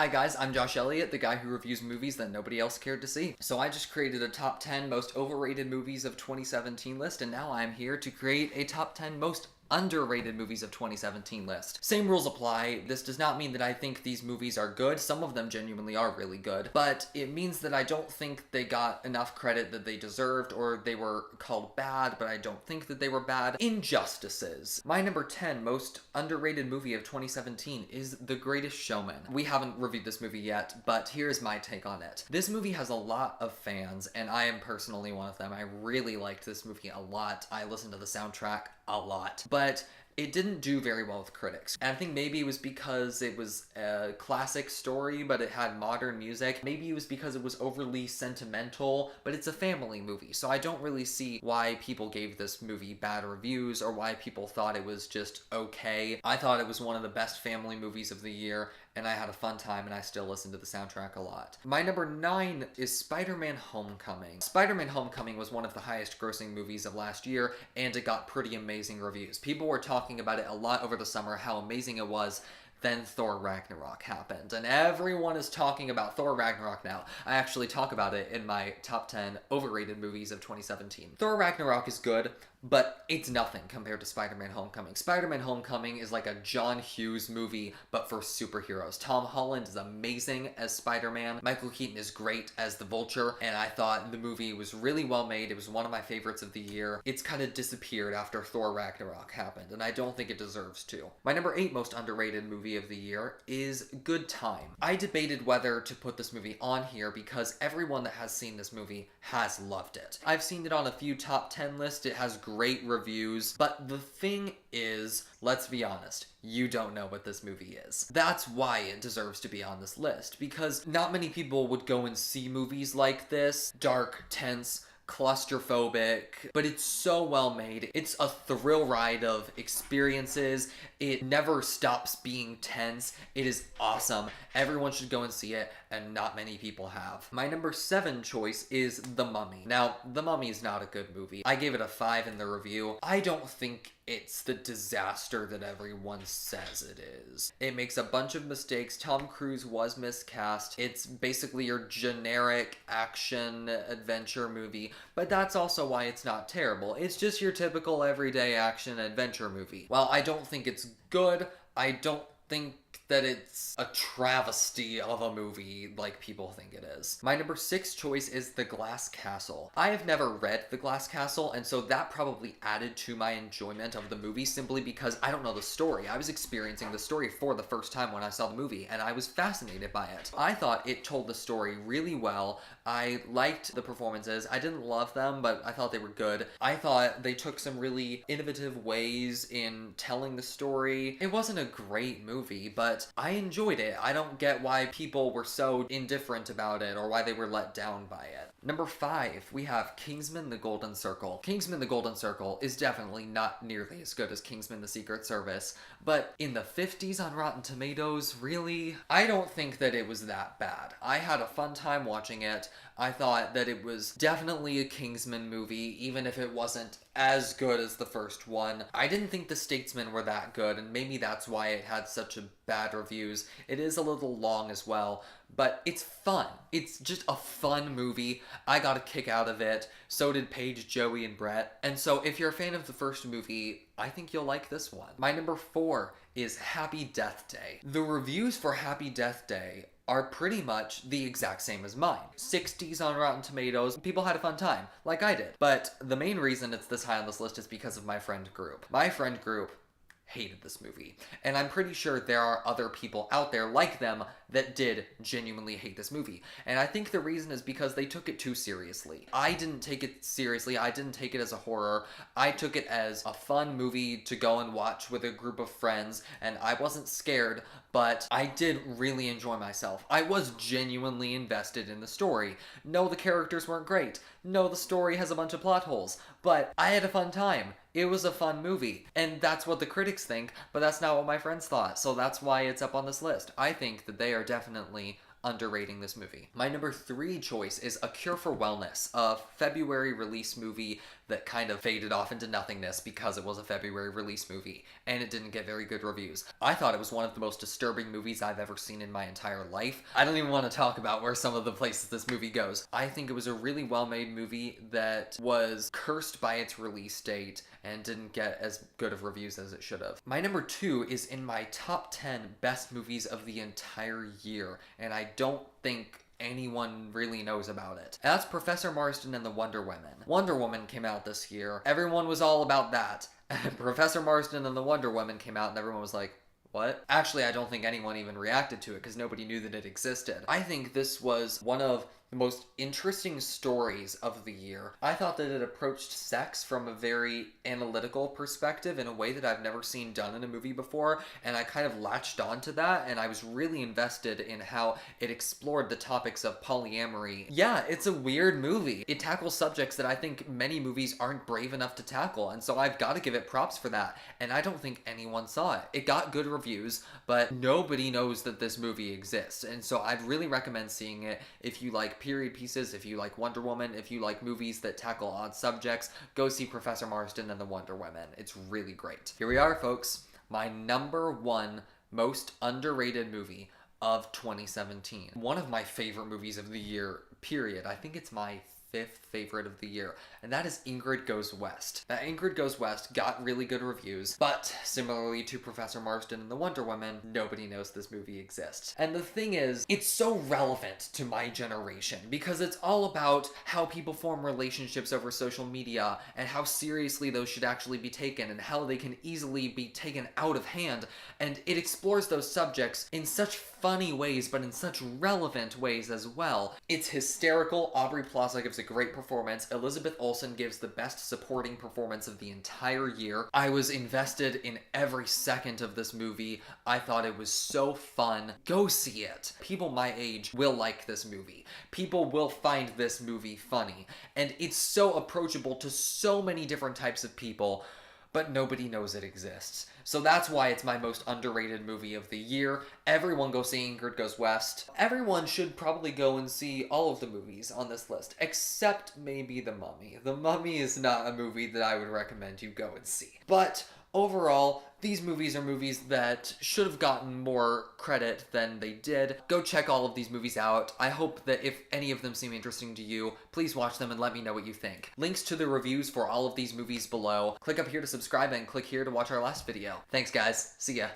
Hi guys, I'm Josh Elliott, the guy who reviews movies that nobody else cared to see. So I just created a top 10 most overrated movies of 2017 list, and now I'm here to create a top 10 most underrated movies of 2017 list. Same rules apply. This does not mean that I think these movies are good. Some of them genuinely are really good, but it means that I don't think they got enough credit that they deserved, or they were called bad, but I don't think that they were bad. Injustices. My number 10 most underrated movie of 2017 is The Greatest Showman. We haven't reviewed this movie yet, but here's my take on it. This movie has a lot of fans, and I am personally one of them. I really liked this movie a lot. I listened to the soundtrack a lot. But it didn't do very well with critics. And I think maybe it was because it was a classic story, but it had modern music. Maybe it was because it was overly sentimental, but it's a family movie. So I don't really see why people gave this movie bad reviews or why people thought it was just okay. I thought it was one of the best family movies of the year, and I had a fun time, and I still listen to the soundtrack a lot. My number 9 is SpiderMan Homecoming. SpiderMan Homecoming was one of the highest grossing movies of last year, and it got pretty amazing reviews. People were talking about it a lot over the summer, how amazing it was. Then Thor Ragnarok happened, and everyone is talking about Thor Ragnarok now. I actually talk about it in my top 10 overrated movies of 2017. Thor Ragnarok is good, but it's nothing compared to Spider-Man Homecoming. Spider-Man Homecoming is like a John Hughes movie, but for superheroes. Tom Holland is amazing as Spider-Man. Michael Keaton is great as the Vulture, and I thought the movie was really well made. It was one of my favorites of the year. It's kind of disappeared after Thor Ragnarok happened, and I don't think it deserves to. My number 8 most underrated movie of the year is Good Time. I debated whether to put this movie on here because everyone that has seen this movie has loved it. I've seen it on a few top 10 lists. It has great reviews, but the thing is, let's be honest, you don't know what this movie is. That's why it deserves to be on this list, because not many people would go and see movies like this, dark, tense, claustrophobic, but it's so well made. It's a thrill ride of experiences. It never stops being tense. It is awesome. Everyone should go and see it, and not many people have. My number 7 choice is The Mummy. Now, The Mummy is not a good movie. I gave it a 5 in the review. I don't think it's the disaster that everyone says it is. It makes a bunch of mistakes. Tom Cruise was miscast. It's basically your generic action adventure movie, but that's also why it's not terrible. It's just your typical everyday action adventure movie. While I don't think it's good, I don't think that it's a travesty of a movie like people think it is. My number 6 choice is The Glass Castle. I have never read The Glass Castle, and so that probably added to my enjoyment of the movie simply because I don't know the story. I was experiencing the story for the first time when I saw the movie, and I was fascinated by it. I thought it told the story really well. I liked the performances. I didn't love them, but I thought they were good. I thought they took some really innovative ways in telling the story. It wasn't a great movie, but I enjoyed it. I don't get why people were so indifferent about it or why they were let down by it. Number 5, we have Kingsman: The Golden Circle. Kingsman: The Golden Circle is definitely not nearly as good as Kingsman: The Secret Service, but in the 50s on Rotten Tomatoes, really? I don't think that it was that bad. I had a fun time watching it. I thought that it was definitely a Kingsman movie, even if it wasn't as good as the first one. I didn't think The Statesman were that good, and maybe that's why it had such a bad reviews. It is a little long as well, but it's fun. It's just a fun movie. I got a kick out of it. So did Paige, Joey, and Brett. And so if you're a fan of the first movie, I think you'll like this one. My number 4 is Happy Death Day. The reviews for Happy Death Day are pretty much the exact same as mine. 60s on Rotten Tomatoes. People had a fun time, like I did. But the main reason it's this high on this list is because of my friend group. My friend group hated this movie. And I'm pretty sure there are other people out there like them that did genuinely hate this movie. And I think the reason is because they took it too seriously. I didn't take it seriously. I didn't take it as a horror. I took it as a fun movie to go and watch with a group of friends, and I wasn't scared, but I did really enjoy myself. I was genuinely invested in the story. No, the characters weren't great. No, the story has a bunch of plot holes, but I had a fun time. It was a fun movie, and that's what the critics think, but that's not what my friends thought, so that's why it's up on this list. I think that they are definitely underrating this movie. My number 3 choice is A Cure for Wellness, a February release movie that kind of faded off into nothingness because it was a February release movie, and it didn't get very good reviews. I thought it was one of the most disturbing movies I've ever seen in my entire life. I don't even want to talk about where some of the places this movie goes. I think it was a really well-made movie that was cursed by its release date and didn't get as good of reviews as it should have. My number 2 is in my top 10 best movies of the entire year, and I don't think anyone really knows about it. And that's Professor Marston and the Wonder Women. Wonder Woman came out this year. Everyone was all about that. Professor Marston and the Wonder Woman came out and everyone was like, what? Actually, I don't think anyone even reacted to it because nobody knew that it existed. I think this was one of the most interesting stories of the year. I thought that it approached sex from a very analytical perspective in a way that I've never seen done in a movie before, and I kind of latched onto that, and I was really invested in how it explored the topics of polyamory. Yeah, it's a weird movie. It tackles subjects that I think many movies aren't brave enough to tackle, and so I've got to give it props for that, and I don't think anyone saw it. It got good reviews, but nobody knows that this movie exists, and so I'd really recommend seeing it if you like period pieces, if you like Wonder Woman, if you like movies that tackle odd subjects, go see Professor Marston and the Wonder Women. It's really great. Here we are, folks. My number 1 most underrated movie of 2017. One of my favorite movies of the year, period. I think it's my 5th favorite of the year, and that is Ingrid Goes West. Now, Ingrid Goes West got really good reviews, but similarly to Professor Marston and the Wonder Woman, nobody knows this movie exists. And the thing is, it's so relevant to my generation because it's all about how people form relationships over social media and how seriously those should actually be taken and how they can easily be taken out of hand, and it explores those subjects in such funny ways, but in such relevant ways as well. It's hysterical. Aubrey Plaza gives a great performance. Elizabeth Olsen gives the best supporting performance of the entire year. I was invested in every second of this movie. I thought it was so fun. Go see it. People my age will like this movie. People will find this movie funny. And it's so approachable to so many different types of people, but nobody knows it exists. So that's why it's my most underrated movie of the year. Everyone go see Ingrid Goes West. Everyone should probably go and see all of the movies on this list, except maybe The Mummy. The Mummy is not a movie that I would recommend you go and see. But overall, these movies are movies that should have gotten more credit than they did. Go check all of these movies out. I hope that if any of them seem interesting to you, please watch them and let me know what you think. Links to the reviews for all of these movies below. Click up here to subscribe and click here to watch our last video. Thanks guys. See ya.